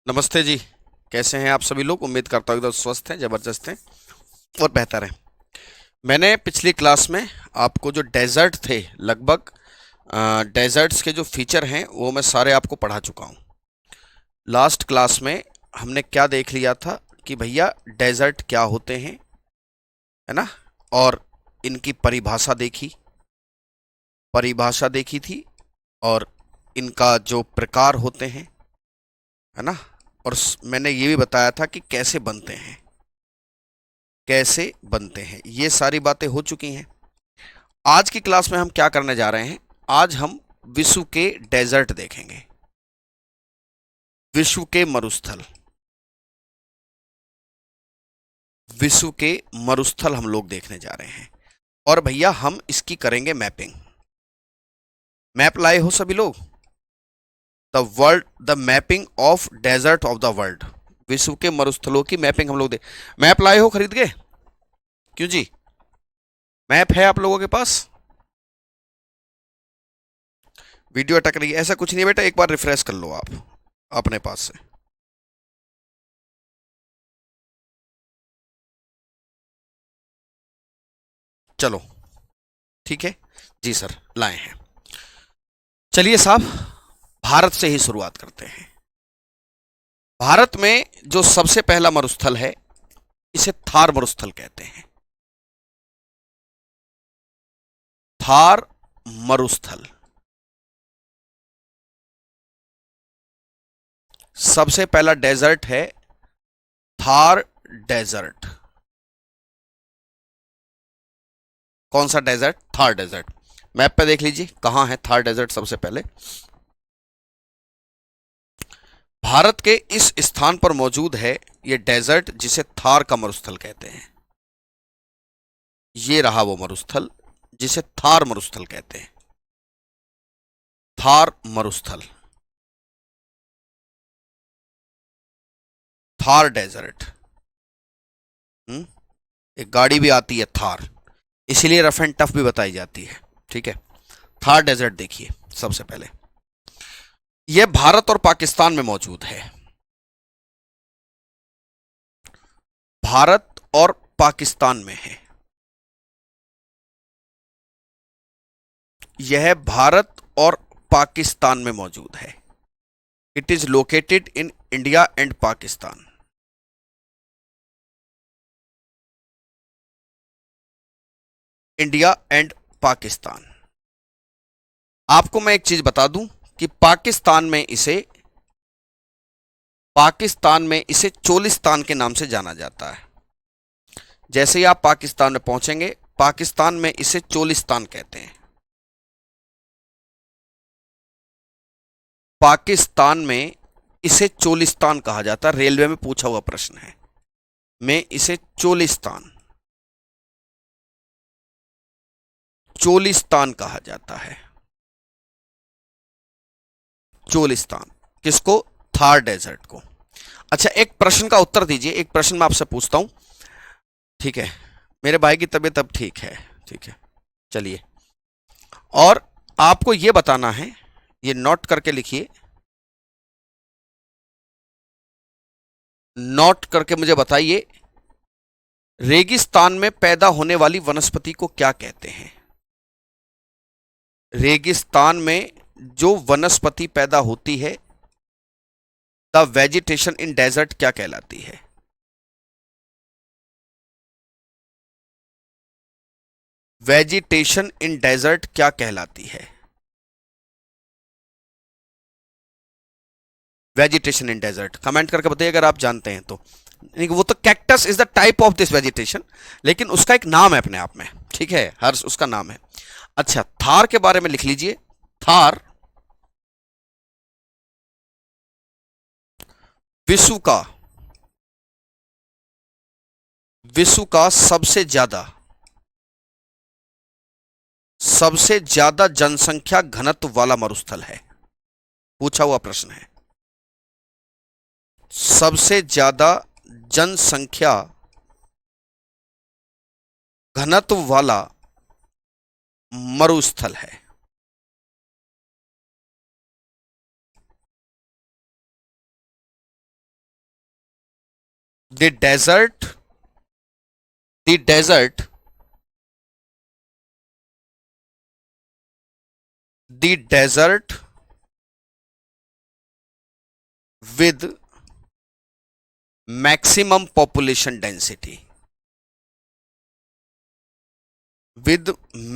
नमस्ते जी। कैसे हैं आप सभी लोग? उम्मीद करता हूँ एकदम स्वस्थ हैं, जबरदस्त हैं और बेहतर हैं। मैंने पिछली क्लास में आपको जो डेजर्ट थे, लगभग डेजर्ट्स के जो फीचर हैं वो मैं सारे आपको पढ़ा चुका हूँ। लास्ट क्लास में हमने क्या देख लिया था कि भैया डेजर्ट क्या होते हैं, है ना? और इनकी परिभाषा देखी थी, और इनका जो प्रकार होते हैं, है ना? और मैंने ये भी बताया था कि कैसे बनते हैं, ये सारी बातें हो चुकी हैं। आज की क्लास में हम क्या करने जा रहे हैं? आज हम विश्व के डेजर्ट देखेंगे, विश्व के मरुस्थल। विश्व के मरुस्थल हम लोग देखने जा रहे हैं, और भैया हम इसकी करेंगे मैपिंग। मैप लाए हो सभी लोग? The mapping of desert of the world. विश्व के मरुस्थलों की मैपिंग हम लोग दे। मैप लाए हो खरीद के? क्यों जी? मैप है आप लोगों के पास? वीडियो अटक रही है? ऐसा कुछ नहीं है बेटा, एक बार रिफ्रेश कर लो आप अपने पास से। चलो, ठीक है जी सर, लाए हैं। चलिए साहब, भारत से ही शुरुआत करते हैं। भारत में जो सबसे पहला मरुस्थल है, इसे थार मरुस्थल कहते हैं। थार मरुस्थल सबसे पहला डेजर्ट है, थार डेजर्ट। कौन सा डेजर्ट? थार डेजर्ट। मैप पे देख लीजिए कहां है थार डेजर्ट सबसे पहले। भारत के इस स्थान पर मौजूद है यह डेजर्ट, जिसे थार का मरुस्थल कहते हैं। ये रहा वो मरुस्थल जिसे थार मरुस्थल कहते हैं। थार मरुस्थल, थार डेजर्ट। एक गाड़ी भी आती है थार, इसीलिए रफ एंड टफ भी बताई जाती है। ठीक है, थार डेजर्ट देखिए सबसे पहले। यह भारत और पाकिस्तान में मौजूद है। भारत और पाकिस्तान में है। यह भारत और पाकिस्तान में मौजूद है। It is located in India and Pakistan. India and Pakistan. आपको मैं एक चीज बता दूं कि पाकिस्तान में इसे चोलिस्तान के नाम से जाना जाता है। जैसे ही आप पाकिस्तान में पहुंचेंगे, पाकिस्तान में इसे चोलिस्तान कहते हैं। पाकिस्तान में इसे चोलिस्तान कहा जाता है। रेलवे में पूछा हुआ प्रश्न है, में इसे चोलिस्तान कहा जाता है। चोलिस्तान किसको? थार डेजर्ट को। अच्छा, एक प्रश्न का उत्तर दीजिए। एक प्रश्न मैं आपसे पूछता हूं, ठीक है? मेरे भाई की तबीयत अब ठीक है? ठीक है, चलिए। और आपको यह बताना है, ये नोट करके लिखिए, नोट करके मुझे बताइए, रेगिस्तान में पैदा होने वाली वनस्पति को क्या कहते हैं? रेगिस्तान में जो वनस्पति पैदा होती है, द वेजिटेशन इन डेजर्ट क्या कहलाती है? वेजिटेशन इन डेजर्ट क्या कहलाती है? वेजिटेशन इन डेजर्ट कमेंट करके बताइए अगर आप जानते हैं तो। नहीं, वो तो cactus is the type of this vegetation, लेकिन उसका एक नाम है अपने आप में। ठीक है, हर उसका नाम है। अच्छा, थार के बारे में लिख लीजिए। थार विश्व का विश्व का सबसे ज्यादा जनसंख्या घनत्व वाला मरुस्थल है। पूछा हुआ प्रश्न है, सबसे ज्यादा जनसंख्या घनत्व वाला मरुस्थल है। The desert, the desert, the desert with maximum population density, with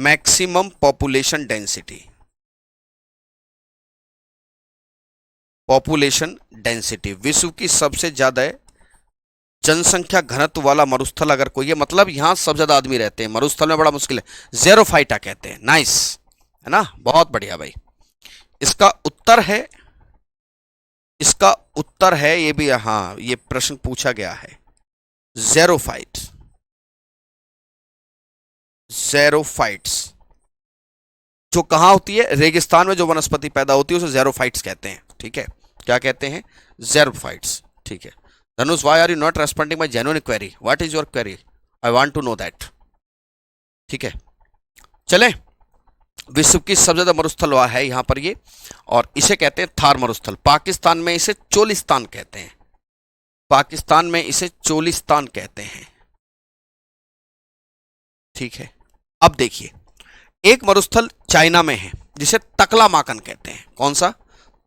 maximum population density, population density, विश्व की सबसे ज्यादा जनसंख्या घनत्व वाला मरुस्थल अगर कोई है, मतलब यहां सब ज्यादा आदमी रहते हैं, मरुस्थल में बड़ा मुश्किल है, ज़ेरोफाइटा कहते हैं। नाइस, है ना, बहुत बढ़िया भाई। इसका उत्तर है, इसका उत्तर है ये भी, हाँ ये प्रश्न पूछा गया है, ज़ेरोफाइट्स, ज़ेरोफाइट्स जो कहां होती है, रेगिस्तान में जो वनस्पति पैदा होती है उसे ज़ेरोफाइट्स कहते हैं। ठीक है, क्या कहते हैं, ज़ेरोफाइट्स। ठीक है Dhanush, why are you not responding my genuine query, what is your query, I want to know that. ठीक है चलें, विश्व की सबसे ज्यादा मरुस्थल है यहां पर ये, और इसे कहते हैं थार मरुस्थल। पाकिस्तान में इसे चोलिस्तान कहते हैं, पाकिस्तान में इसे चोलिस्तान कहते हैं। ठीक है, अब देखिए, एक मरुस्थल चाइना में है जिसे तकला माकन कहते हैं। कौन सा,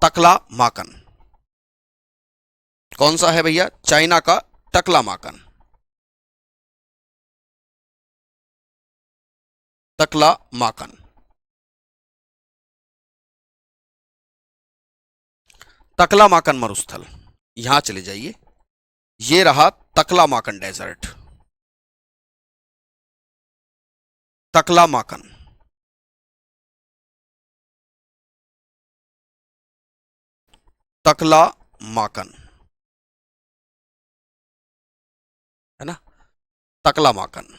तकला माकन, कौन सा है भैया, चाइना का तकला माकन, तकला माकन। तकला माकन मरुस्थल, यहां चले जाइए, ये रहा तकला माकन डेजर्ट, तकला माकन, तकला माकन, है ना, तकला माकन,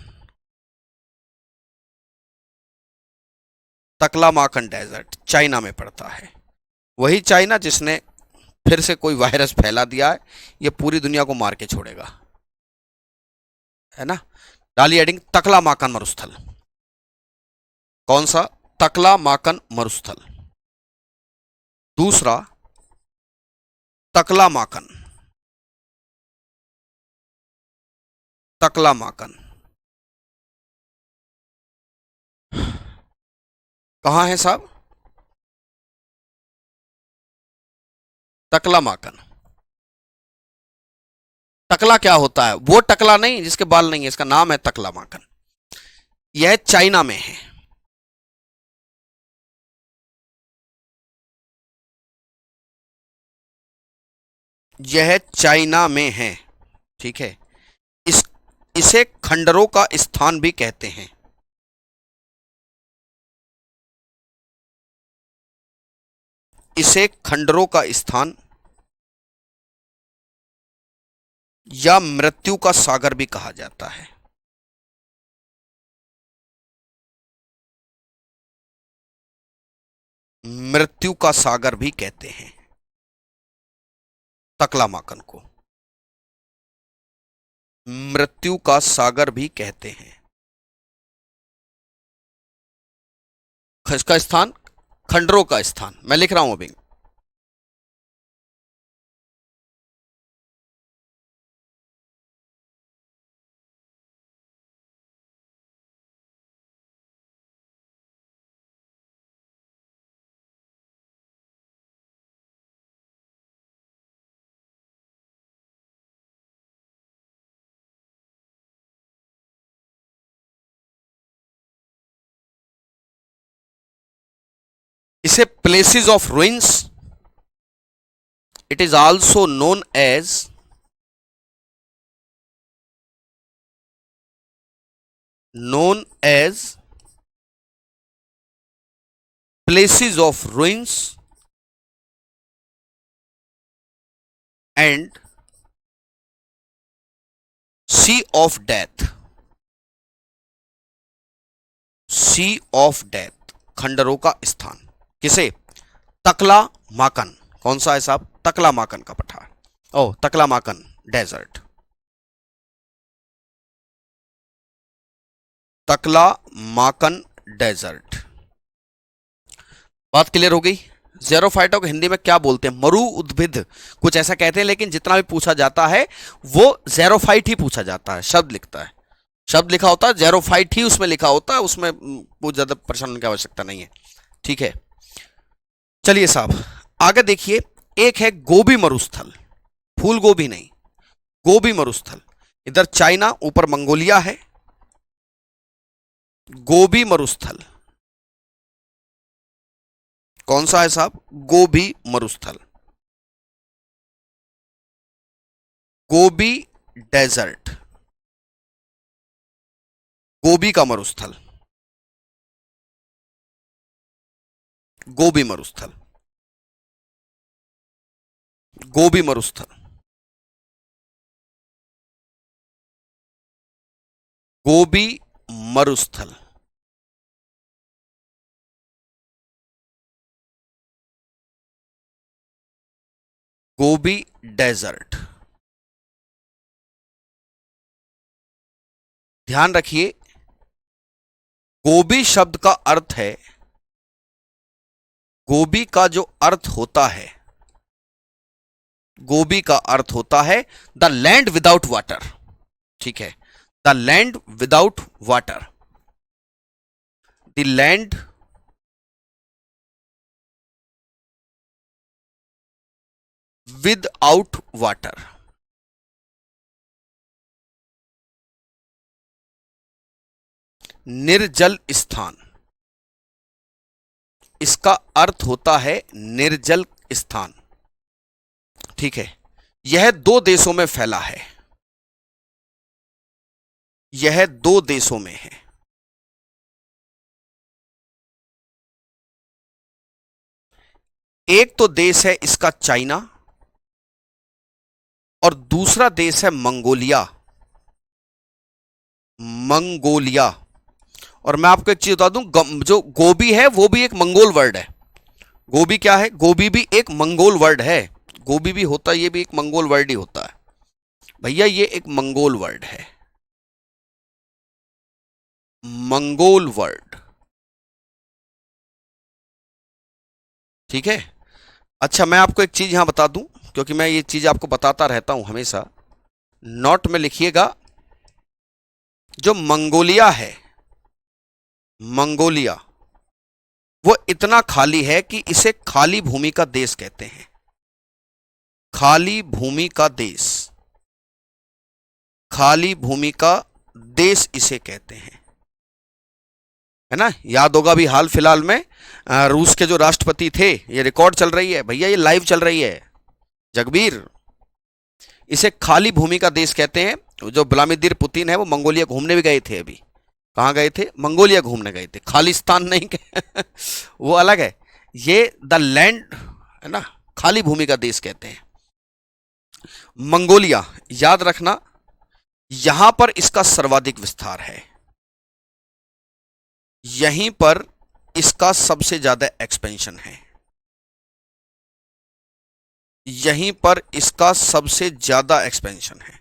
तकला माकन डेजर्ट चाइना में पड़ता है। वही चाइना जिसने फिर से कोई वायरस फैला दिया है, ये पूरी दुनिया को मार के छोड़ेगा, है ना। डाली एडिंग, तकला माकन मरुस्थल, कौन सा, तकला माकन मरुस्थल। दूसरा तकला माकन, तकला माकन कहां है साहब, तकला माकन। टकला क्या होता है, वो टकला नहीं जिसके बाल नहीं है, इसका नाम है तकला माकन। यह चाइना में है, यह चाइना में है। ठीक है, इस इसे खंडरों का स्थान भी कहते हैं, इसे खंडरों का स्थान या मृत्यु का सागर भी कहा जाता है। मृत्यु का सागर भी कहते हैं तकला माकन को, मृत्यु का सागर भी कहते हैं। इसका स्थान, खंडरों का स्थान, मैं लिख रहा हूं अभी। इसे places of ruins, it is also known as places of ruins and sea of death, sea of death, खंडरों का स्थान। किसे, तकला माकन, कौन सा है साहब, तकला माकन का पठार, ओ तकला माकन डेजर्ट, तकला माकन डेजर्ट। बात क्लियर हो गई, ज़ेरोफाइटा को हिंदी में क्या बोलते हैं? मरु उद्भिद कुछ ऐसा कहते हैं, लेकिन जितना भी पूछा जाता है वो ज़ेरोफाइट ही पूछा जाता है। शब्द लिखता है, शब्द लिखा होता है, ज़ेरोफाइट ही उसमें लिखा होता है, उसमें बहुत ज्यादा परेशान होने की आवश्यकता नहीं है। ठीक है, चलिए साहब आगे देखिए। एक है गोबी मरुस्थल, फूल गोभी नहीं, गोबी मरुस्थल। इधर चाइना, ऊपर मंगोलिया है। गोबी मरुस्थल कौन सा है साहब? गोबी मरुस्थल, गोबी डेजर्ट, गोबी का मरुस्थल, गोबी मरुस्थल, गोबी मरुस्थल, गोबी मरुस्थल, गोबी डेजर्ट। ध्यान रखिए, गोबी शब्द का अर्थ है, गोबी का जो अर्थ होता है, गोबी का अर्थ होता है द लैंड विदाउट वाटर। ठीक है, the land without water, the land without water. निर्जल स्थान, इसका अर्थ होता है निर्जल स्थान। ठीक है, यह दो देशों में फैला है, यह दो देशों में है। एक तो देश है इसका चाइना, और दूसरा देश है मंगोलिया, मंगोलिया। और मैं आपको एक चीज बता दूं, जो गोबी है वो भी एक मंगोल वर्ड है। गोबी क्या है? गोबी भी एक मंगोल वर्ड है। गोबी भी होता है, ये भी एक मंगोल वर्ड ही होता है भैया, ये एक मंगोल वर्ड है, मंगोल वर्ड। ठीक है, अच्छा मैं आपको एक चीज यहां बता दूं, क्योंकि मैं ये चीज आपको बताता रहता हूं हमेशा। नोट में लिखिएगा, जो मंगोलिया है, मंगोलिया, वो इतना खाली है कि इसे खाली भूमि का देश कहते हैं। खाली भूमि का देश, खाली भूमि का देश इसे कहते हैं, है ना? याद होगा भी हाल फिलहाल में रूस के जो राष्ट्रपति थे, ये रिकॉर्ड चल रही है भैया, ये लाइव चल रही है जगबीर, इसे खाली भूमि का देश कहते हैं। जो व्लादिमीर पुतिन है वो मंगोलिया घूमने भी गए थे अभी। कहाँ गए थे? मंगोलिया घूमने गए थे, खालिस्तान नहीं वो अलग है, ये द लैंड है ना, खाली भूमि का देश कहते हैं मंगोलिया। याद रखना, यहां पर इसका सर्वाधिक विस्तार है, यहीं पर इसका सबसे ज्यादा एक्सपेंशन है, यहीं पर इसका सबसे ज्यादा एक्सपेंशन है,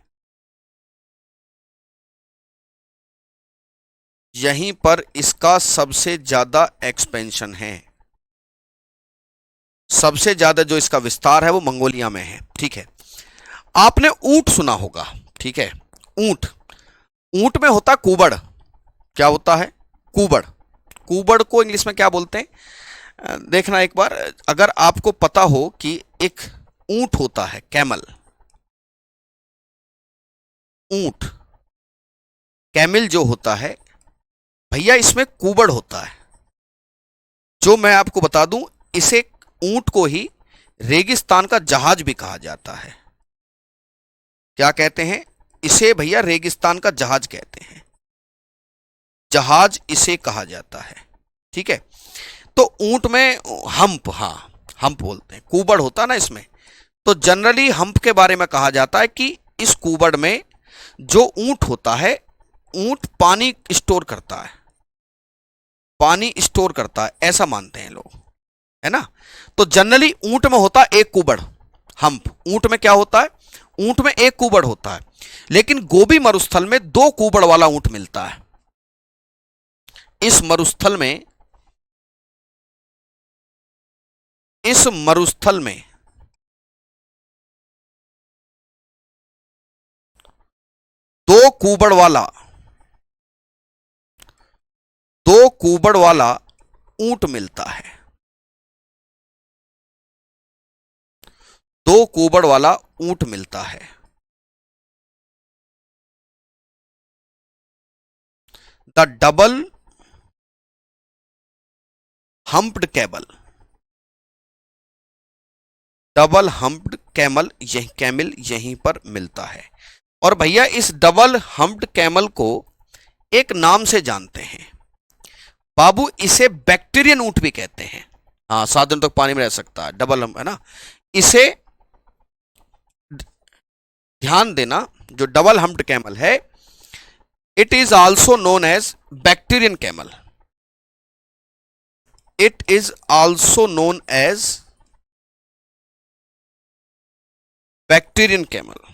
यहीं पर इसका सबसे ज्यादा एक्सपेंशन है। सबसे ज्यादा जो इसका विस्तार है वो मंगोलिया में है। ठीक है, आपने ऊंट सुना होगा। ठीक है, ऊंट, ऊंट में होता कुबड़। क्या होता है? कुबड़। कुबड़ को इंग्लिश में क्या बोलते हैं? देखना एक बार, अगर आपको पता हो कि एक ऊंट होता है, कैमल, ऊंट, कैमल जो होता है भैया, इसमें कुबड़ होता है। जो मैं आपको बता दूं, इसे ऊंट को ही रेगिस्तान का जहाज भी कहा जाता है। क्या कहते हैं इसे भैया? रेगिस्तान का जहाज कहते हैं, जहाज इसे कहा जाता है। ठीक है, तो ऊंट में हम्प, हाँ हम्प बोलते हैं, कुबड़ होता ना इसमें। तो जनरली हम्प के बारे में कहा जाता है कि इस कुबड़ में जो ऊंट होता है, ऊंट पानी स्टोर करता है, पानी स्टोर करता है, ऐसा मानते हैं लोग, है ना? तो जनरली ऊंट में होता है एक कुबड़, हम्प। ऊंट में क्या होता है? ऊंट में एक कुबड़ होता है, लेकिन गोबी मरुस्थल में दो कुबड़ वाला ऊंट मिलता है। इस मरुस्थल में इस मरुस्थल में दो कुबड़ वाला दो कुबड़ वाला ऊंट मिलता है। दो कुबड़ वाला ऊंट मिलता है। The double humped camel, double humped camel यहीं पर मिलता है। और भैया इस डबल हम्प्ड कैमल को एक नाम से जानते हैं बाबू, इसे बैक्टीरियन ऊंट भी कहते हैं। हाँ, 7 दिन तक पानी में रह सकता है, डबल हम है ना। इसे ध्यान देना, जो डबल हम्प्ड कैमल है, it is also known as Bactrian camel. It is also known as Bactrian camel.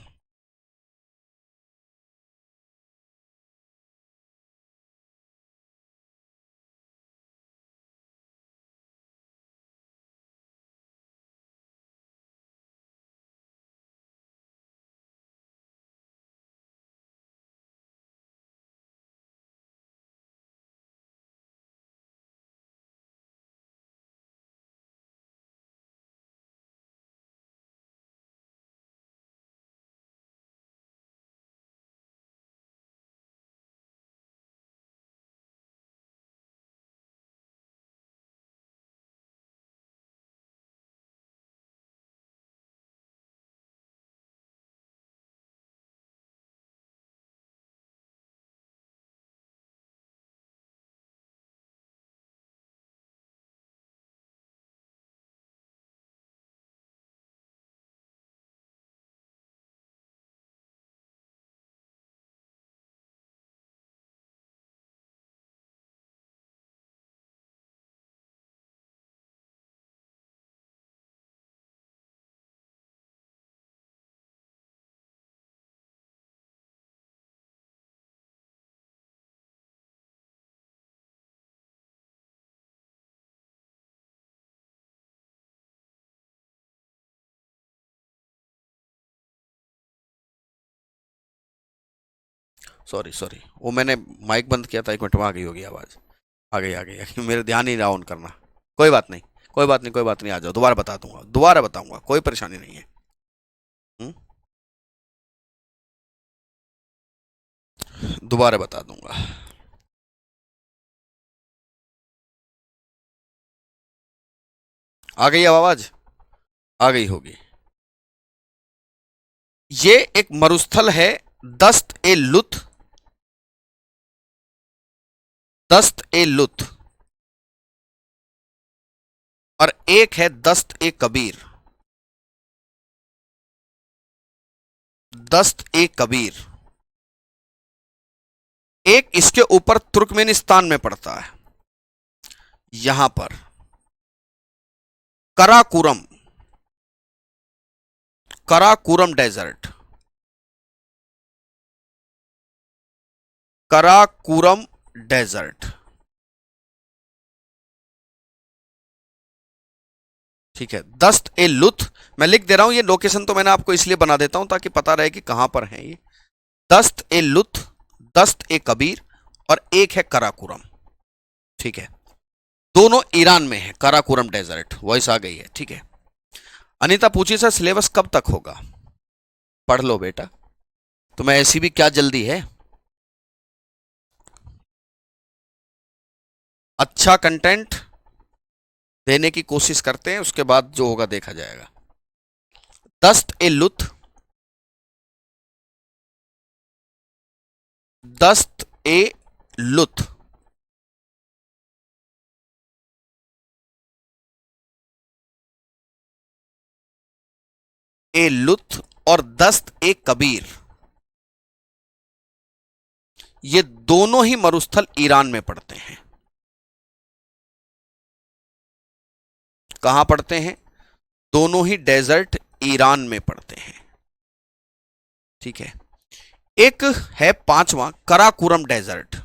Sorry sorry, वो मैंने माइक बंद किया था, 1 मिनट में आ गई होगी आवाज। आ गई मेरे ध्यान ही रहा ऑन करना। कोई बात नहीं, कोई बात नहीं, कोई बात नहीं, आ जाओ, दोबारा बता दूंगा, दोबारा बताऊंगा, कोई परेशानी नहीं है। हम्म? दोबारा बता दूंगा। आ गई अब आवाज? आ गई होगी। ये एक मरुस्थल है, दस्त ए लुत, दस्त ए लुत, और एक है दस्त ए कबीर, दस्त ए कबीर। एक इसके ऊपर तुर्कमेनिस्तान में पड़ता है, यहां पर कराकुरम, कराकुरम डेजर्ट, कराकुरम डेजर्ट। ठीक है, दस्त ए लुथ, मैं लिख दे रहा हूं, ये लोकेशन तो मैंने आपको इसलिए बना देता हूं ताकि पता रहे कि कहां पर है ये। दस्त ए लुथ, दस्त ए कबीर, और एक है कराकुरम। ठीक है, दोनों ईरान में है, कराकुरम डेजर्ट। वॉइस आ गई है? ठीक है। अनीता पूछी सर सिलेबस कब तक होगा? पढ़ लो बेटा, तुम्हें ऐसी भी क्या जल्दी है। अच्छा कंटेंट देने की कोशिश करते हैं, उसके बाद जो होगा देखा जाएगा। दस्त ए लुथ, दस्त ए लुथ, ए लुथ और दस्त ए कबीर, ये दोनों ही मरुस्थल ईरान में पड़ते हैं। कहां पड़ते हैं? दोनों ही डेजर्ट ईरान में पड़ते हैं। ठीक है, एक है पांचवा कराकुरम डेजर्ट,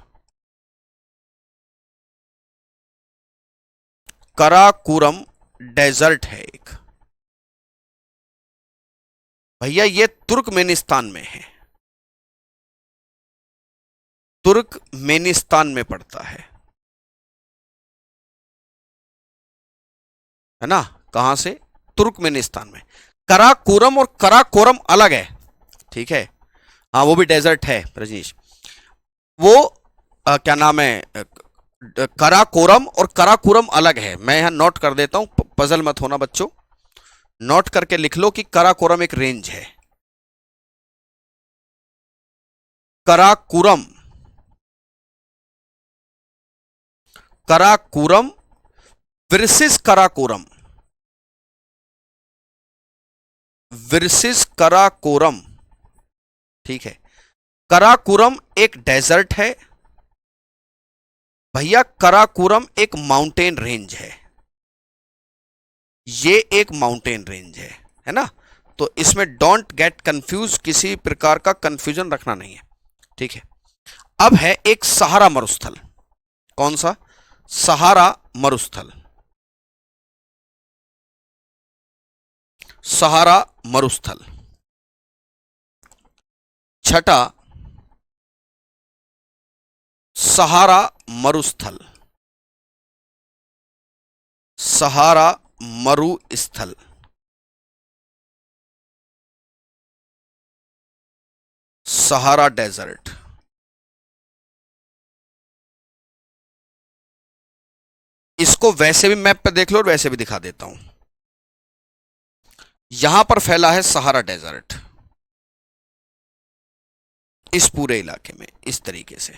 कराकुरम डेजर्ट है एक, भैया ये तुर्कमेनिस्तान में है, तुर्कमेनिस्तान में पड़ता है ना? कहां से? तुर्कमेनिस्तान में। कराकोरम और कराकोरम अलग है, ठीक है? हाँ वो भी डेजर्ट है रजनीश। वो क्या नाम है, कराकोरम और कराकोरम अलग है। मैं यहां नोट कर देता हूं, पजल मत होना बच्चों, नोट करके लिख लो कि कराकोरम एक रेंज है। कराकोरम, कराकोरम वर्सेस कराकोरम, वर्सेस कराकोरम, ठीक है? कराकोरम एक डेजर्ट है भैया, कराकोरम एक माउंटेन रेंज है, ये एक माउंटेन रेंज है ना? तो इसमें डोंट गेट कंफ्यूज, किसी प्रकार का कंफ्यूजन रखना नहीं है, ठीक है? अब है एक सहारा मरुस्थल। कौन सा? सहारा मरुस्थल, सहारा मरुस्थल। छठा, सहारा मरुस्थल, सहारा मरुस्थल। सहारा डेजर्ट, इसको वैसे भी मैप पे देख लो और वैसे भी दिखा देता हूं। यहां पर फैला है सहारा डेजर्ट, इस पूरे इलाके में इस तरीके से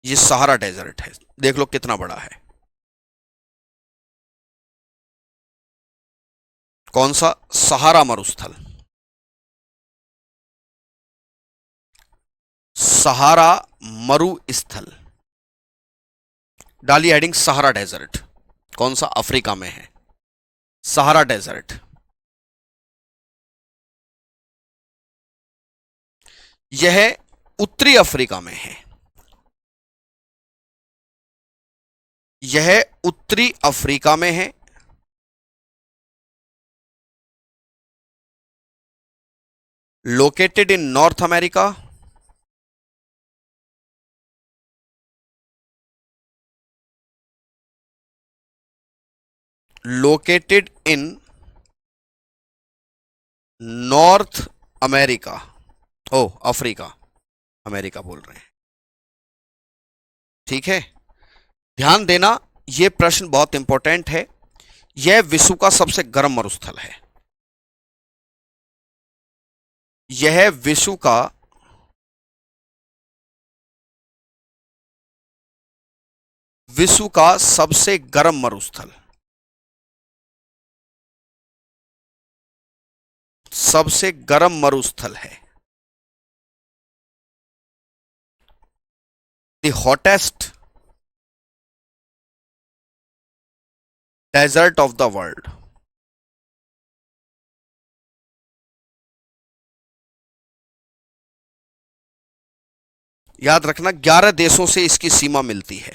ये सहारा डेजर्ट है, देख लो कितना बड़ा है। कौन सा? सहारा मरुस्थल, सहारा मरुस्थल। डालिए हेडिंग सहारा डेजर्ट। कौन सा? अफ्रीका में है सहारा डेजर्ट। यह उत्तरी अफ्रीका में है, यह उत्तरी अफ्रीका में है, located in North America, located in North America. ओ अफ्रीका, अमेरिका बोल रहे हैं, ठीक है? ध्यान देना, यह प्रश्न बहुत इंपॉर्टेंट है। यह विश्व का सबसे गर्म मरुस्थल है, यह विश्व का सबसे गर्म मरुस्थल, सबसे गर्म मरुस्थल है। The hottest desert of the world. याद रखना 11 देशों से इसकी सीमा मिलती है,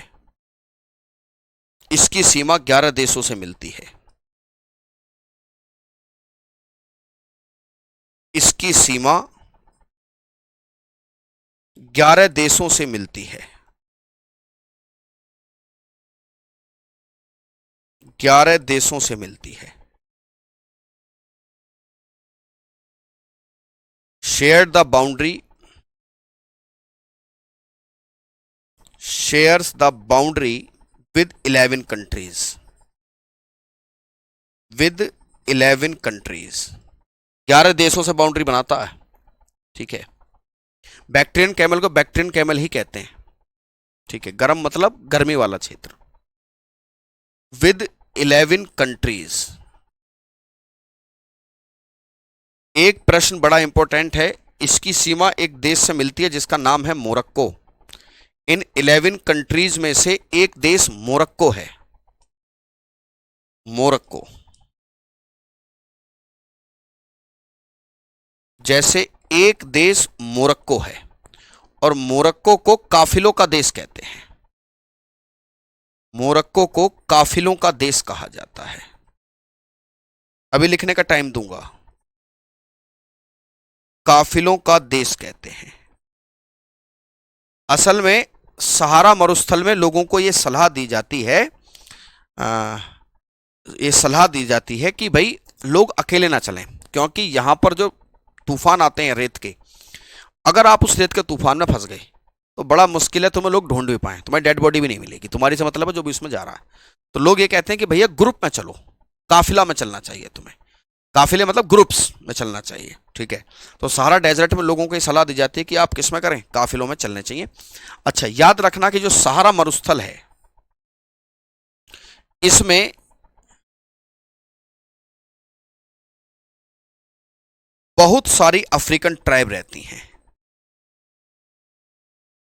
इसकी सीमा 11 देशों से मिलती है, इसकी सीमा 11 देशों से मिलती है, 11 देशों से मिलती है। Share the boundary, shares the boundary with 11 countries, with 11 countries. 11 देशों से बाउंड्री बनाता है, ठीक है? बैक्ट्रियन कैमल को बैक्ट्रियन कैमल ही कहते हैं, ठीक है? गर्म मतलब गर्मी वाला क्षेत्र। With 11 countries. एक प्रश्न बड़ा इंपॉर्टेंट है, इसकी सीमा एक देश से मिलती है जिसका नाम है मोरक्को। इन 11 कंट्रीज में से एक देश मोरक्को है, मोरक्को। जैसे एक देश मोरक्को है, और मोरक्को को काफिलों का देश कहते हैं, मोरक्को को काफिलों का देश कहा जाता है। अभी लिखने का टाइम दूंगा। काफिलों का देश कहते हैं। असल में सहारा मरुस्थल में लोगों को ये सलाह दी जाती है, ये सलाह दी जाती है कि भाई लोग अकेले ना चलें, क्योंकि यहां पर जो तूफान आते हैं रेत के, अगर आप उस रेत के तूफान में फंस गए तो बड़ा मुश्किल है तुम्हें लोग ढूंढ भी पाए, तुम्हारी डेड बॉडी भी नहीं मिलेगी, तुम्हारी से मतलब है जो भी उसमें जा रहा है। तो लोग ये कहते हैं कि भैया ग्रुप में चलो, काफिला में चलना चाहिए तुम्हें, काफिले मतलब ग्रुप्स में चलना चाहिए, ठीक है। तो सहारा डेजर्ट में लोगों को ये सलाह दी जाती है कि आप किस में करें, काफिलों में चलने चाहिए। अच्छा, याद रखना कि जो सहारा मरुस्थल है इसमें बहुत सारी अफ्रीकन ट्राइब रहती हैं,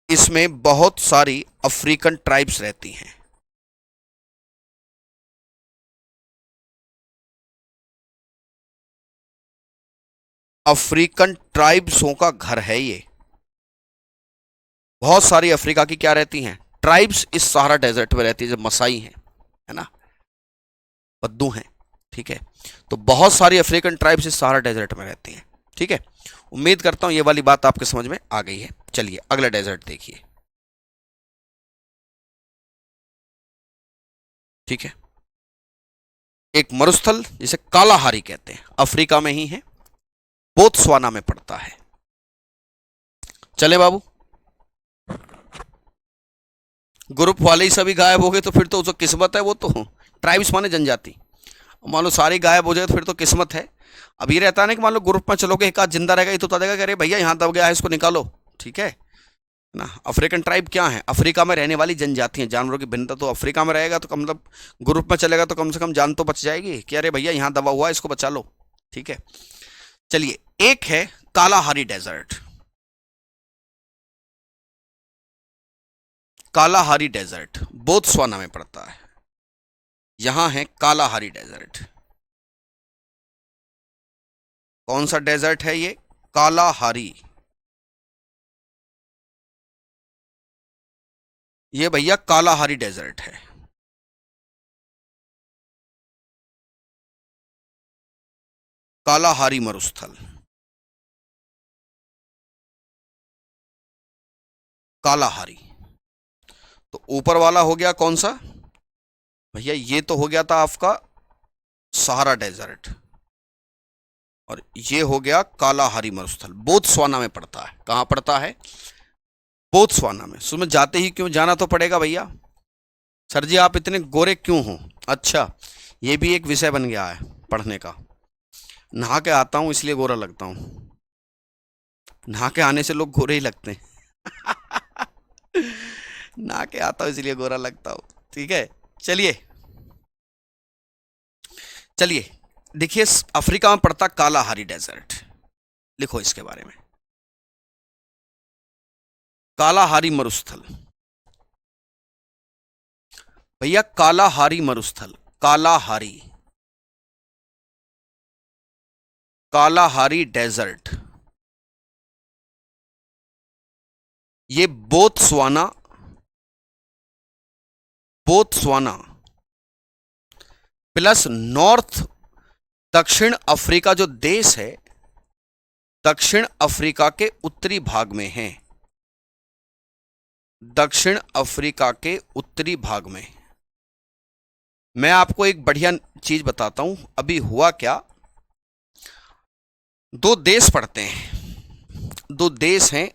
इसमें बहुत सारी अफ्रीकन ट्राइब्स रहती हैं। अफ्रीकन ट्राइब्सों का घर है ये। बहुत सारी अफ्रीका की क्या रहती हैं, ट्राइब्स इस सहारा डेजर्ट में रहती है, जब मसाई हैं, है ना, बद्दू हैं, ठीक है। तो बहुत सारी अफ्रीकन ट्राइब्स इस सहारा डेजर्ट में रहती हैं, ठीक है। उम्मीद करता हूं ये वाली बात आपके समझ में आ गई है। चलिए अगला डेजर्ट देखिए, ठीक है। एक मरुस्थल जिसे कालाहारी कहते हैं, अफ्रीका में ही है, बोत्सवाना में पड़ता है। चले बाबू, ग्रुप वाले ही सभी गायब हो गए तो फिर तो उसको किस्मत है, वो तो ट्राइब्स माने जनजाति, मान लो सारी गायब हो जाए तो फिर तो किस्मत है। अब ये रहता है ना कि मान लो ग्रुप में चलोगे, एक आध जिंदा रहेगा, ये तो बता देगा कि अरे भैया यहाँ दब गया है, इसको निकालो, ठीक है ना। अफ्रीकन ट्राइब क्या है, अफ्रीका में रहने वाली जनजातियां, जानवरों की भिन्नता, तो अफ्रीका में रहेगा तो मतलब ग्रुप में चलेगा तो कम से कम जान तो बच जाएगी कि अरे भैया यहाँ दबा हुआ है, इसको बचा लो, ठीक है। चलिए, एक है Kalahari desert. Kalahari desert Botswana में पड़ता है, यहां है कालाहारी डेजर्ट। कौन सा डेजर्ट है ये, कालाहारी। ये भैया कालाहारी डेजर्ट है। कालाहारी मरुस्थल, कालाहारी। तो ऊपर वाला हो गया कौन सा भैया, ये तो हो गया था आपका सहारा डेजर्ट, और ये हो गया कालाहारी मरुस्थल, बोत्सवाना में पड़ता है। कहां पड़ता है, बोत्सवाना में। सुन, जाते ही क्यों जाना तो पड़ेगा भैया, सर जी आप इतने गोरे क्यों हो। अच्छा, ये भी एक विषय बन गया है पढ़ने का। नहा के आता हूं इसलिए गोरा लगता हूं, नहा के आने से लोग गोरे ही लगते हैं। नहा के आता हूं इसलिए गोरा लगता हूं, ठीक है। चलिए चलिए देखिए, अफ्रीका में पड़ता कालाहारी डेजर्ट, लिखो इसके बारे में। कालाहारी मरुस्थल भैया, कालाहारी मरुस्थल, कालाहारी, कालाहारी डेजर्ट, ये बोत्सवाना, बोत्सवाना प्लस नॉर्थ, दक्षिण अफ्रीका जो देश है, दक्षिण अफ्रीका के उत्तरी भाग में है, दक्षिण अफ्रीका के उत्तरी भाग में। मैं आपको एक बढ़िया चीज बताता हूं, अभी हुआ क्या, दो देश पड़ते हैं, दो देश हैं,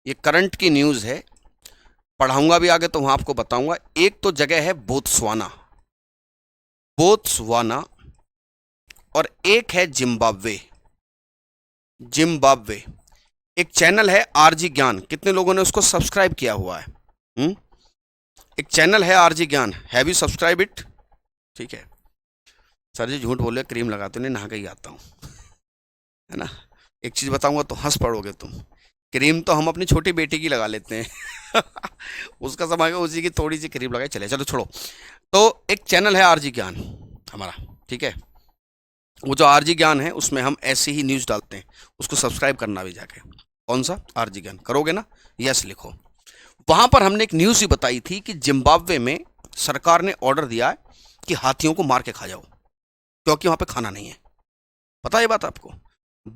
ये करंट की न्यूज है, पढ़ाऊंगा भी आगे तो वहां आपको बताऊंगा। एक तो जगह है बोत्सवाना, बोत्सवाना, और एक है जिम्बाब्वे, जिम्बाब्वे। एक चैनल है आरजी ज्ञान, कितने लोगों ने उसको सब्सक्राइब किया हुआ है? एक चैनल है आरजी ज्ञान, हैव यू सब्सक्राइब इट? ठीक है। सर जी झूठ बोले, क्रीम लगाते नहीं, नहा के ही आता हूँ, है ना। एक चीज बताऊंगा तो हंस पड़ोगे तुम, क्रीम तो हम अपनी छोटी बेटी की लगा लेते हैं। उसका समय उसी की थोड़ी सी क्रीम लगाई, चले, चलो छोड़ो। तो एक चैनल है आरजी ज्ञान हमारा, ठीक है। वो जो आरजी ज्ञान है उसमें हम ऐसी ही न्यूज़ डालते हैं, उसको सब्सक्राइब करना भी जाके। कौन सा, आरजी ज्ञान, करोगे ना, यस लिखो। वहां पर हमने एक न्यूज़ ही बताई थी कि जिम्बाब्वे में सरकार ने ऑर्डर दिया है कि हाथियों को मार के खा जाओ, क्योंकि वहां पे खाना नहीं है। पता है ये बात आपको?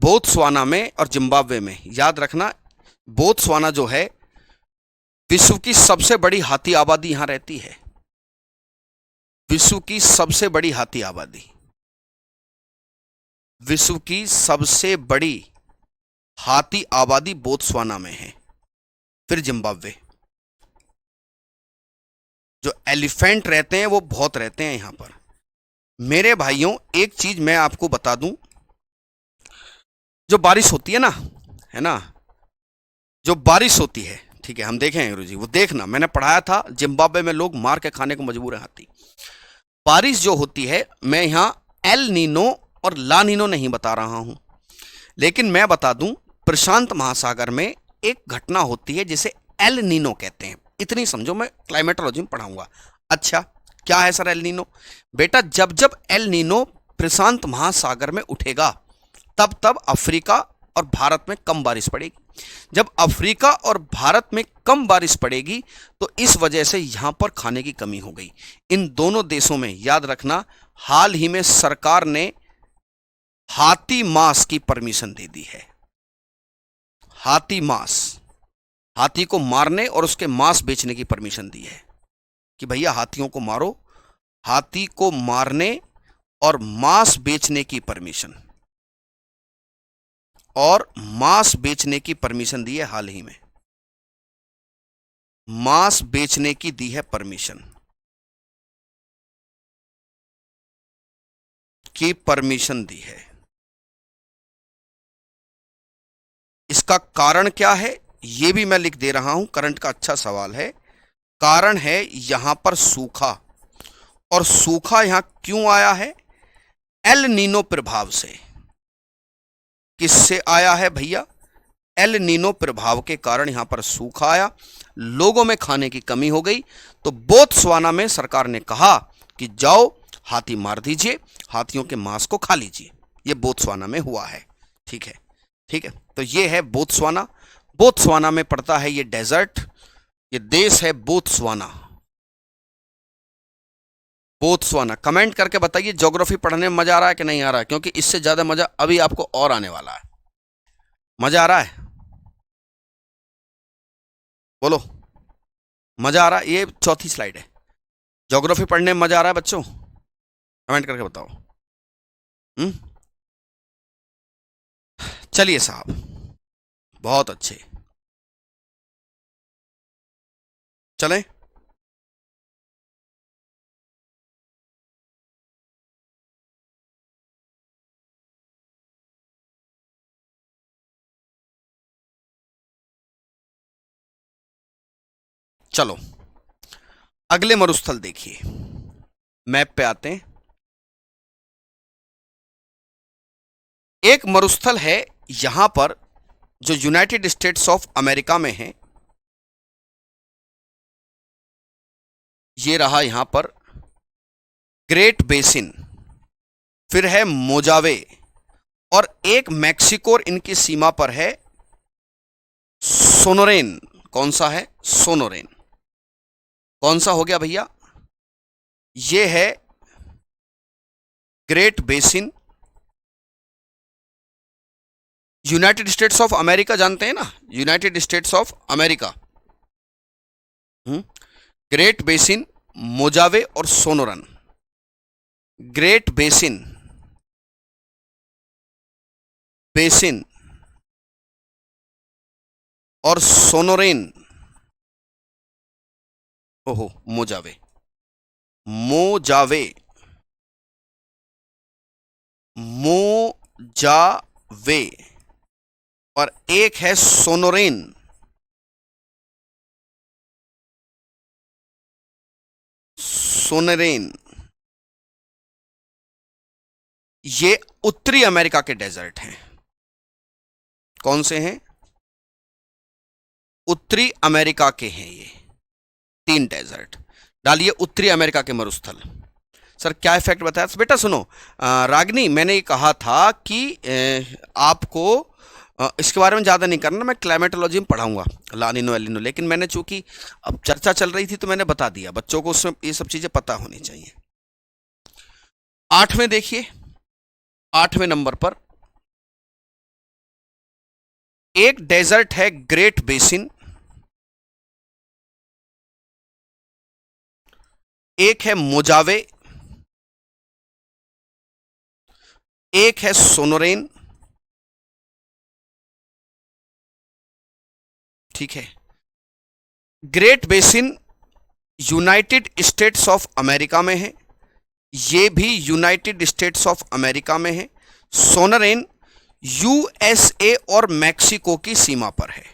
बोत्सवाना में और जिम्बाब्वे में, याद रखना, बोत्सवाना जो है विश्व की सबसे बड़ी हाथी आबादी यहां रहती है। विश्व की सबसे बड़ी हाथी आबादी, विश्व की सबसे बड़ी हाथी आबादी बोत्सवाना में है। फिर जिम्बाब्वे, जो एलिफेंट रहते हैं वो बहुत रहते हैं यहां पर। मेरे भाइयों, एक चीज मैं आपको बता दूं, जो बारिश होती है ना, है ना, जो बारिश होती है, ठीक है, हम देखें गुरु जी, वो देखना, मैंने पढ़ाया था, जिम्बाब्वे में लोग मार के खाने को मजबूर है हाथी। बारिश जो होती है, मैं यहां एल नीनो और ला नीनो नहीं बता रहा हूं, लेकिन मैं बता दूं, प्रशांत महासागर में एक घटना होती है जिसे एल नीनो कहते हैं। इतनी समझो, मैं क्लाइमेटोलॉजी में पढ़ाऊंगा। अच्छा, क्या है सर एल नीनो? बेटा, जब जब एल नीनो प्रशांत महासागर में उठेगा, तब तब अफ्रीका और भारत में कम बारिश पड़ेगी। जब अफ्रीका और भारत में कम बारिश पड़ेगी तो इस वजह से यहां पर खाने की कमी हो गई। इन दोनों देशों में, याद रखना, हाल ही में सरकार ने हाथी मांस की परमिशन दे दी है। हाथी मांस, हाथी को मारने और उसके मांस बेचने की परमिशन दी है कि भैया हाथियों को मारो। हाथी को मारने और मांस बेचने की परमिशन, और मांस बेचने की परमिशन दी है हाल ही में। मांस बेचने की दी है परमिशन, की परमिशन दी है। इसका कारण क्या है ये भी मैं लिख दे रहा हूं, करंट का अच्छा सवाल है। कारण है यहां पर सूखा, और सूखा यहां क्यों आया है? एल नीनो प्रभाव से। किससे आया है भैया? एल नीनो प्रभाव के कारण यहां पर सूखा आया, लोगों में खाने की कमी हो गई। तो बोत्सवाना में सरकार ने कहा कि जाओ हाथी मार दीजिए, हाथियों के मांस को खा लीजिए। ये बोत्सवाना में हुआ है। ठीक है, ठीक है, तो ये है बोत्सवाना। बोत्सवाना में पड़ता है ये डेजर्ट, ये देश है बोत्सवाना। बोत्सवाना, कमेंट करके बताइए ज्योग्राफी पढ़ने में मजा आ रहा है कि नहीं आ रहा है, क्योंकि इससे ज्यादा मजा अभी आपको और आने वाला है। मजा आ रहा है? बोलो, मजा आ रहा है? ये चौथी स्लाइड है। ज्योग्राफी पढ़ने में मजा आ रहा है बच्चों? कमेंट करके बताओ। चलिए साहब, बहुत अच्छे, चलें। चलो अगले मरुस्थल देखिए, मैप पे आते हैं। एक मरुस्थल है यहां पर जो यूनाइटेड स्टेट्स ऑफ अमेरिका में है। ये रहा यहां पर ग्रेट बेसिन, फिर है मोजावे, और एक मैक्सिको और इनकी सीमा पर है सोनोरेन। कौन सा है? सोनोरेन। कौन सा हो गया भैया? ये है great basin. United states of America जानते हैं ना, United states of America. Great basin, मोजावे और सोनोरन। ग्रेट बेसिन, बेसिन और सोनोरेन। ओहो, मोजावे, मोजावे, मोजावे, और एक है सोनोरेन। सोनोरेन, ये उत्तरी अमेरिका के डेजर्ट हैं। कौन से हैं? उत्तरी अमेरिका के हैं ये 3 डेजर्ट। डालिए उत्तरी अमेरिका के मरुस्थल। सर क्या इफेक्ट बताया? बेटा सुनो, रागनी, मैंने ये कहा था कि आपको इसके बारे में ज़्यादा नहीं करना, मैं क्लाइमेटोलॉजी में पढ़ाऊंगा, लानिनो एलिनो, लेकिन मैंने चूंकि अब चर्चा चल रही थी तो मैंने बता दिया, बच्चों को उसमें ये सब चीज़ें पता होनी चाहिए। 8वें देखिए, 8वें नंबर पर एक डेजर्ट है ग्रेट बेसिन, एक है मोजावे, एक है सोनोरेन, ठीक है। Great basin United states of America में है, ये भी यूनाइटेड स्टेट्स ऑफ अमेरिका में है। सोनरेन यूएसए और मैक्सिको की सीमा पर है,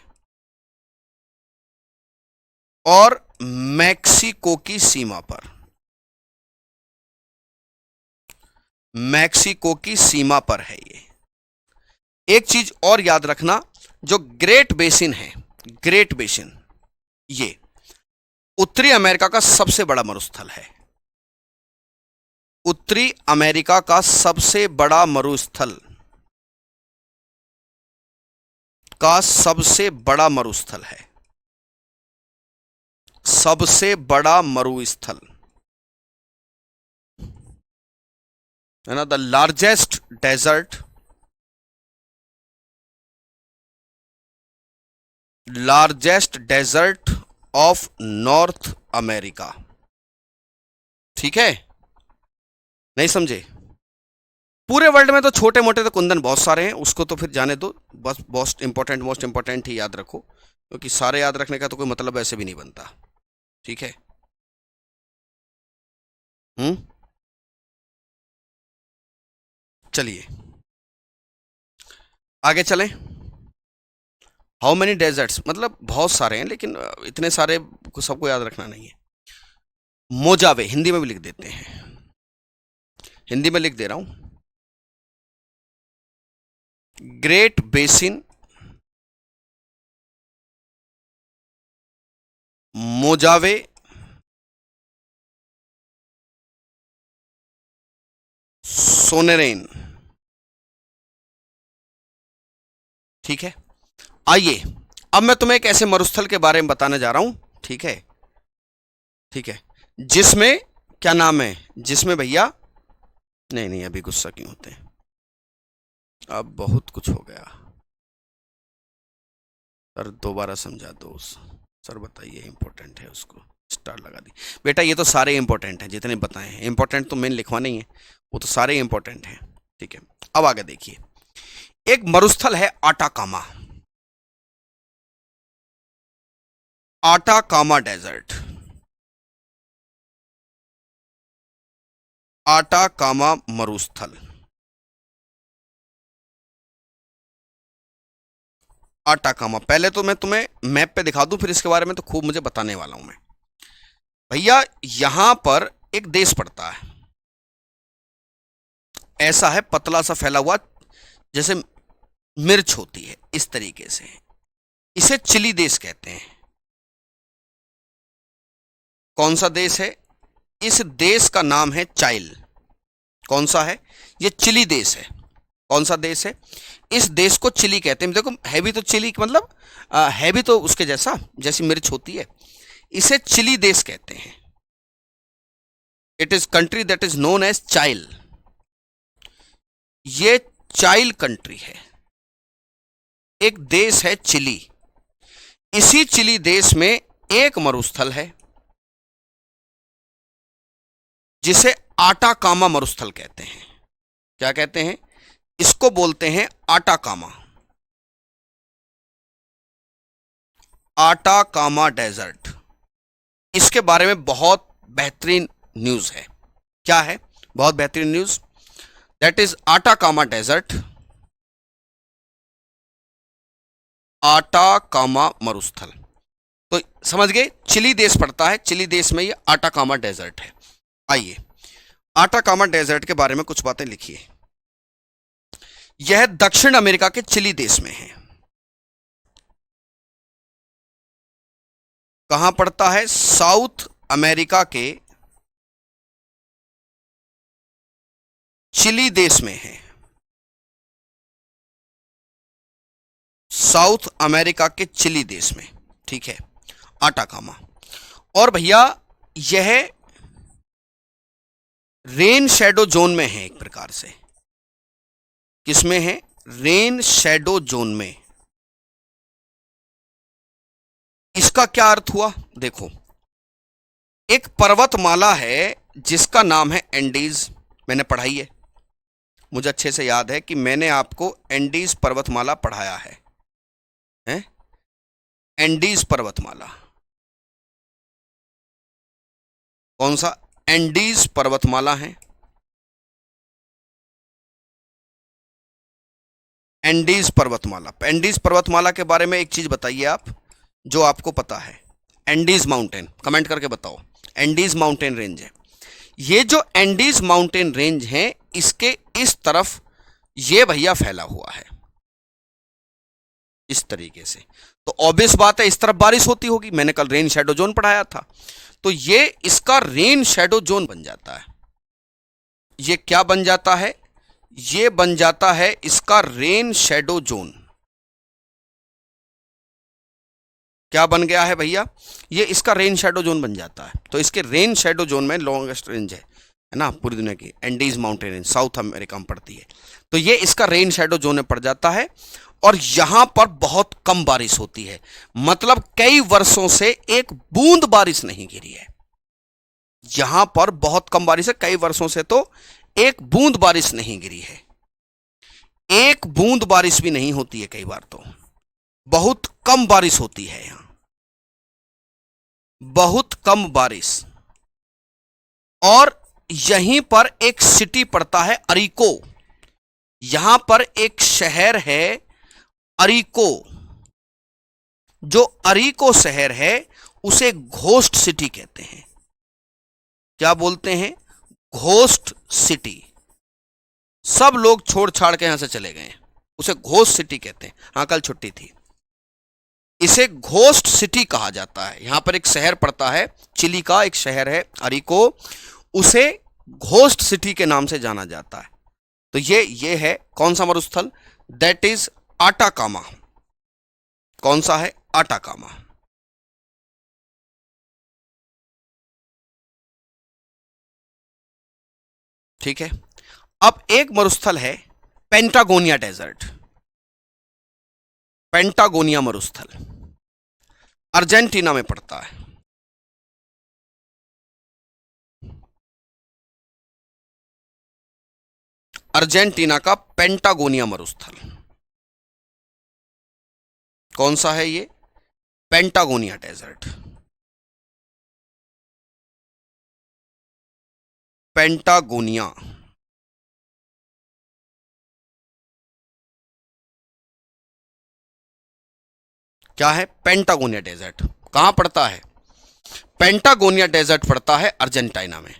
और मैक्सिको की सीमा पर, मैक्सिको की सीमा पर है ये। एक चीज और याद रखना, जो ग्रेट बेसिन है, ग्रेट बेसिन ये उत्तरी अमेरिका का सबसे बड़ा मरुस्थल है, उत्तरी अमेरिका का सबसे बड़ा मरुस्थल, का सबसे बड़ा मरुस्थल है, सबसे बड़ा मरुस्थल है ना, the largest desert, largest desert of North America, ठीक है, नहीं समझे। पूरे वर्ल्ड में तो छोटे मोटे तो कुंदन बहुत सारे हैं, उसको तो फिर जाने दो, बस मोस्ट इंपॉर्टेंट ही याद रखो, क्योंकि सारे याद रखने का तो कोई मतलब ऐसे भी नहीं बनता, ठीक है। चलिए आगे चलें। हाउ मेनी डेजर्ट्स, मतलब बहुत सारे हैं, लेकिन इतने सारे को सबको याद रखना नहीं है। मोजावे हिंदी में भी लिख देते हैं, हिंदी में लिख दे रहा हूं, ग्रेट बेसिन मोजावे सोनेरेन, ठीक है। आइए अब मैं तुम्हें एक ऐसे मरुस्थल के बारे में बताने जा रहा हूं, ठीक है, ठीक है, जिसमें क्या नाम है, जिसमें भैया, नहीं नहीं अभी गुस्सा क्यों होते हैं, अब बहुत कुछ हो गया सर, दोबारा समझा दो सर, बताइए इंपॉर्टेंट है, उसको स्टार लगा दी। बेटा ये तो सारे इंपॉर्टेंट हैं, जितने बताए हैं इंपॉर्टेंट तो मैंने लिखवा नहीं है, वो तो सारे इंपॉर्टेंट हैं, ठीक है। अब आगे देखिए, एक मरुस्थल है आटाकामा, आटाकामा डेजर्ट, आटाकामा मरुस्थल, आटाकामा। पहले तो मैं तुम्हें मैप पे दिखा दूं, फिर इसके बारे में तो खूब मुझे बताने वाला हूं मैं। भैया यहां पर एक देश पड़ता है, ऐसा है पतला सा फैला हुआ, जैसे मिर्च होती है इस तरीके से, इसे चिली देश कहते हैं। कौन सा देश है, इस देश का नाम है चाइल। कौन सा है, ये चिली देश है। कौन सा देश है, इस देश को चिली कहते हैं। देखो है भी तो चिली, मतलब है भी तो उसके जैसा, जैसी मिर्च होती है, इसे चिली देश कहते हैं। It is country that is known as Chile, ये चाइल कंट्री है, एक देश है चिली। इसी चिली देश में एक मरुस्थल है जिसे आटाकामा मरुस्थल कहते हैं। क्या कहते हैं, इसको बोलते हैं आटाकामा, आटाकामा डेजर्ट। इसके बारे में बहुत बेहतरीन न्यूज है। क्या है बहुत बेहतरीन news, that is Atacama desert, Atacama मरुस्थल। तो समझ गए, चिली देश पड़ता है, चिली देश में ये आटाकामा डेजर्ट है। आइए आटाकामा डेजर्ट के बारे में कुछ बातें लिखिए। यह दक्षिण अमेरिका के चिली देश में है। कहां पड़ता है, साउथ अमेरिका के चिली देश में है। साउथ अमेरिका के चिली देश में, ठीक है, आटाकामा। और भैया यह रेन शैडो जोन में है एक प्रकार से। किसमें है? रेन शैडो जोन में। इसका क्या अर्थ हुआ? देखो, एक पर्वतमाला है जिसका नाम है एंडीज। मैंने पढ़ाई है, मुझे अच्छे से याद है कि मैंने आपको एंडीज पर्वतमाला पढ़ाया है, हैं? एंडीज पर्वतमाला, कौन सा? एंडीज पर्वतमाला है, एंडीज पर्वतमाला। एंडीज पर्वतमाला के बारे में एक चीज बताइए आप, जो आपको पता है। एंडीज माउंटेन, कमेंट करके बताओ। एंडीज माउंटेन रेंज है। ये जो एंडीज माउंटेन रेंज है, इसके इस तरफ ये भैया फैला हुआ है इस तरीके से। तो ऑब्वियस बात है इस तरफ बारिश होती होगी, मैंने कल रेन शैडो जोन पढ़ाया था। तो ये इसका रेन शैडो जोन बन जाता है। ये क्या बन जाता है? ये बन जाता है इसका रेन शैडो जोन। क्या बन गया है भैया? ये इसका रेन शैडो जोन बन जाता है। तो इसके रेन शैडो जोन में लॉन्गेस्ट रेंज है ना पूरी दुनिया की, Andes mountain range, south America में पड़ती है। तो ये इसका रेन शैडो जोन में पड़ जाता है और यहां पर बहुत कम बारिश होती है। मतलब कई वर्षों से एक बूंद बारिश नहीं गिरी है। यहां पर बहुत कम बारिश है, कई वर्षों से तो एक बूंद बारिश नहीं गिरी है। एक बूंद बारिश भी नहीं होती है, कई बार तो बहुत कम बारिश होती है यहां, बहुत कम बारिश। और यहीं पर एक सिटी पड़ता है अरिको। यहां पर एक शहर है अरिको। जो अरिको शहर है उसे घोस्ट सिटी कहते हैं। क्या बोलते हैं? Ghost city. सब लोग छोड़ छाड़ के यहां से चले गए, उसे घोस्ट सिटी कहते हैं। हाँ, कल छुट्टी थी। इसे घोस्ट सिटी कहा जाता है। यहां पर एक शहर पड़ता है, चिली का एक शहर है अरिको, उसे घोस्ट सिटी के नाम से जाना जाता है। तो ये है कौन सा मरुस्थल? That is Atacama. कौन सा है? आटाकामा। ठीक है। अब एक मरुस्थल है पेंटागोनिया डेजर्ट। पेंटागोनिया मरुस्थल अर्जेंटीना में पड़ता है। अर्जेंटीना का पेंटागोनिया मरुस्थल कौन सा है? ये पेंटागोनिया डेजर्ट। पेंटागोनिया। क्या है? Patagonia desert. कहां पड़ता है? पेंटागोनिया डेजर्ट पड़ता है अर्जेंटीना में।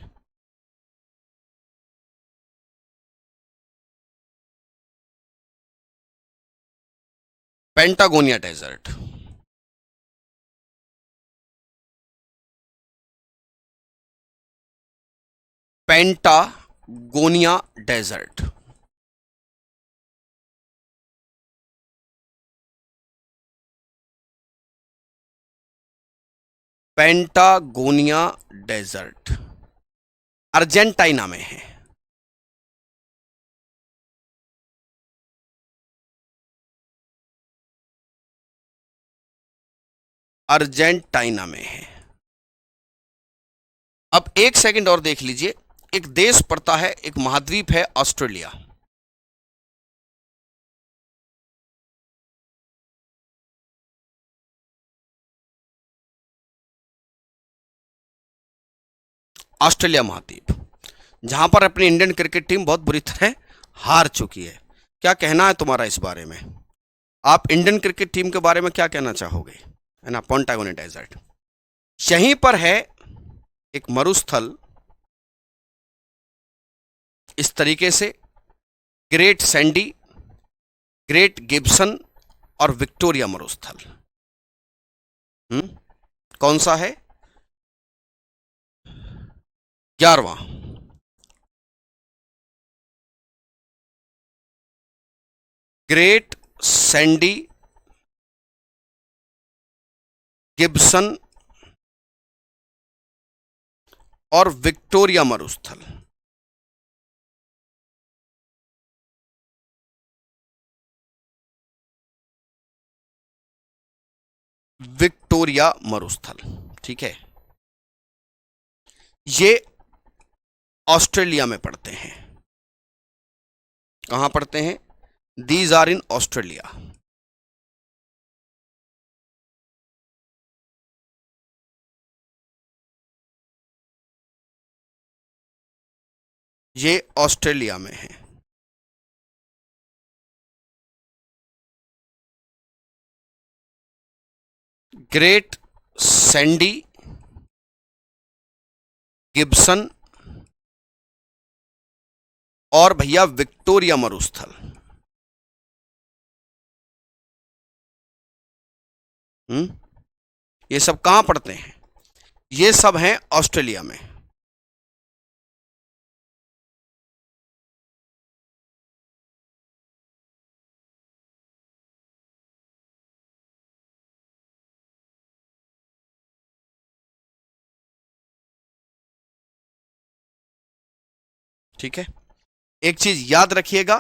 Patagonia desert. Patagonia desert. Patagonia desert Argentina में है। अर्जेंटीना में है। अब एक सेकंड और देख लीजिए, एक देश पड़ता है, एक महाद्वीप है ऑस्ट्रेलिया। ऑस्ट्रेलिया महाद्वीप, जहां पर अपनी इंडियन क्रिकेट टीम बहुत बुरी तरह हार चुकी है। क्या कहना है तुम्हारा इस बारे में? आप इंडियन क्रिकेट टीम के बारे में क्या कहना चाहोगे? है ना, पेंटागोनिया डेजर्ट। यहीं पर है एक मरुस्थल इस तरीके से, ग्रेट सैंडी, ग्रेट गिब्सन और विक्टोरिया मरुस्थल। कौन सा है? 11वां। ग्रेट सैंडी, गिब्सन और विक्टोरिया मरुस्थल। विक्टोरिया मरुस्थल, ठीक है, ये ऑस्ट्रेलिया में पड़ते हैं। कहां पड़ते हैं? These are in Australia. ये ऑस्ट्रेलिया में है। ग्रेट सैंडी, गिब्सन और भैया विक्टोरिया मरुस्थल। ये सब कहां पड़ते हैं? ये सब हैं ऑस्ट्रेलिया में। ठीक है, एक चीज याद रखिएगा,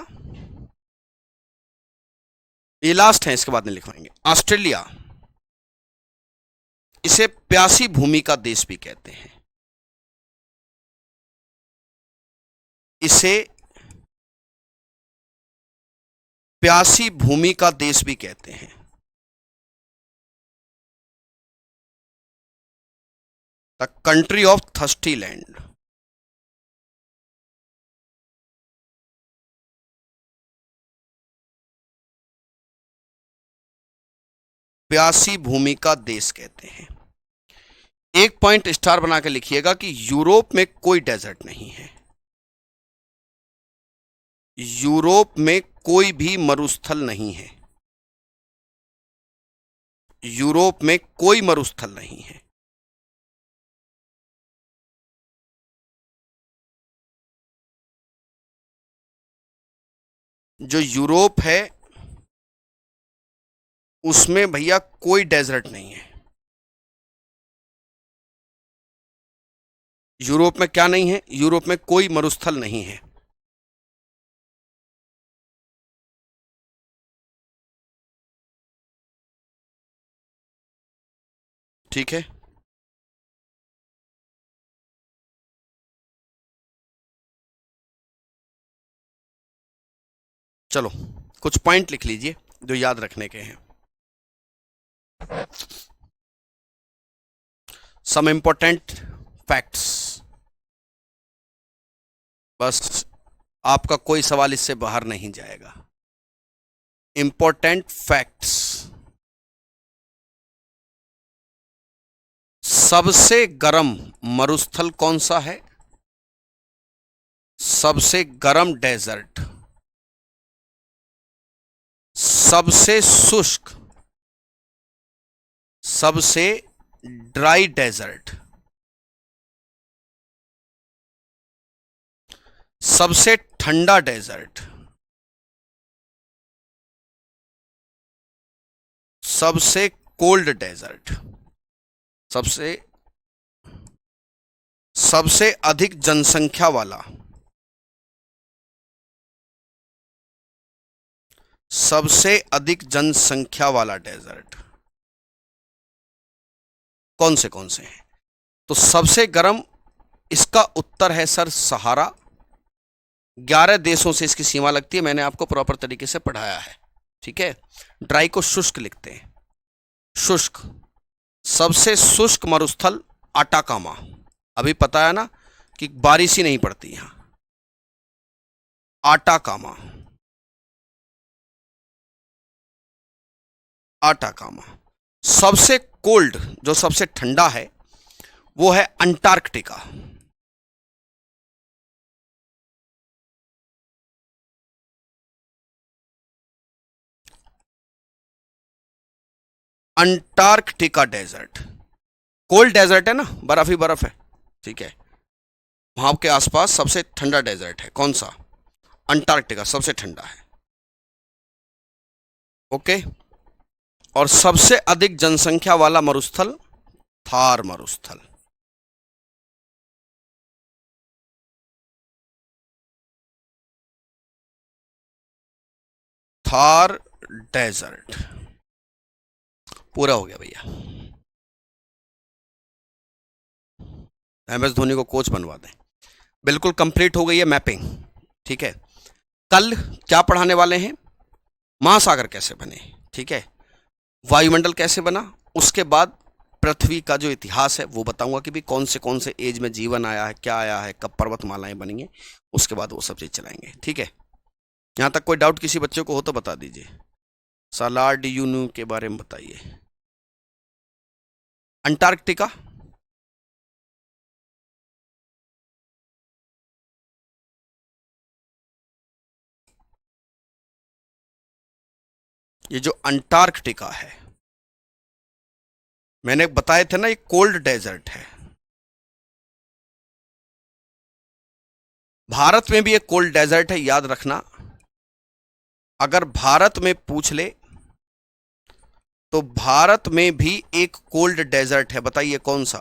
ये लास्ट है, इसके बाद में लिखवाएंगे। ऑस्ट्रेलिया, इसे प्यासी भूमि का देश भी कहते हैं। इसे प्यासी भूमि का देश भी कहते हैं। The country of thirsty land. प्यासी भूमि का देश कहते हैं। एक पॉइंट स्टार बना के लिखिएगा कि यूरोप में कोई डेजर्ट नहीं है। यूरोप में कोई भी मरुस्थल नहीं है। यूरोप में कोई मरुस्थल नहीं है। जो यूरोप है उसमें भैया कोई डेजर्ट नहीं है। यूरोप में क्या नहीं है? यूरोप में कोई मरुस्थल नहीं है। ठीक है, चलो कुछ पॉइंट लिख लीजिए जो याद रखने के हैं। Some important facts. बस आपका कोई सवाल इससे बाहर नहीं जाएगा। Important facts. सबसे गर्म मरुस्थल कौन सा है? सबसे गर्म डेजर्ट। सबसे शुष्क, सबसे ड्राई डेजर्ट। सबसे ठंडा डेजर्ट। सबसे कोल्ड डेजर्ट। सबसे अधिक जनसंख्या वाला। सबसे अधिक जनसंख्या वाला डेजर्ट कौन से हैं? तो सबसे गर्म, इसका उत्तर है सर सहारा। 11 देशों से इसकी सीमा लगती है, मैंने आपको प्रॉपर तरीके से पढ़ाया है। ठीक है, ड्राई को शुष्क लिखते हैं। शुष्क, सबसे शुष्क मरुस्थल अटाकामा। अभी पता है ना कि बारिश ही नहीं पड़ती यहां। Atacama, Atacama. सबसे कोल्ड, जो सबसे ठंडा है, वो है Antarctica. Antarctica desert cold desert है ना, बर्फ ही बर्फ है। ठीक है, वहां के आसपास सबसे ठंडा डेजर्ट है कौन सा? अंटार्कटिका सबसे ठंडा है। ओके, और सबसे अधिक जनसंख्या वाला मरुस्थल थार मरुस्थल। थार डेजर्ट। पूरा हो गया भैया। MS धोनी को कोच बनवा दें। बिल्कुल कंप्लीट हो गई है मैपिंग। ठीक है, कल क्या पढ़ाने वाले हैं? महासागर कैसे बने, ठीक है, वायुमंडल कैसे बना, उसके बाद पृथ्वी का जो इतिहास है वो बताऊंगा कि भी कौन से एज में जीवन आया है, क्या आया है, कब पर्वतमालाएं बनी है, उसके बाद वो सब चीज चलाएंगे। ठीक है, यहां तक कोई डाउट किसी बच्चे को हो तो बता दीजिए। सालार डी यूनू के बारे में बताइए। अंटार्कटिका, ये जो अंटार्कटिका है, मैंने बताए थे ना, ये कोल्ड डेजर्ट है। भारत में भी एक कोल्ड डेजर्ट है, याद रखना। अगर भारत में पूछ ले तो भारत में भी एक कोल्ड डेजर्ट है, बताइए कौन सा?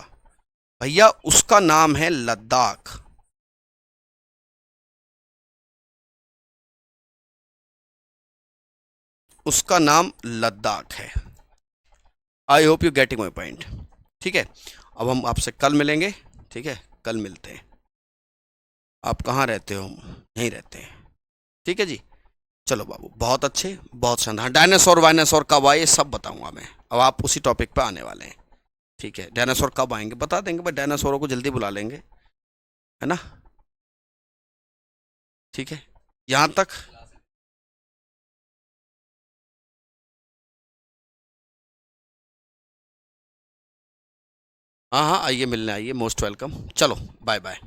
भैया उसका नाम है लद्दाख। उसका नाम लद्दाख है। I hope you getting my point. ठीक है, अब हम आपसे कल मिलेंगे। ठीक है, कल मिलते हैं। आप कहाँ रहते हो? यहीं रहते हैं। ठीक है जी, चलो बाबू, बहुत अच्छे, बहुत शानदार। डायनासोर वायनासोर कब आए सब बताऊंगा मैं। अब आप उसी टॉपिक पे आने वाले हैं। ठीक है, डायनासोर कब आएंगे बता देंगे, भाई डायनासोरों को जल्दी बुला लेंगे, है ना? ठीक है, यहाँ तक। हाँ हाँ, आइए मिलने आइए, मोस्ट वेलकम। चलो बाय बाय।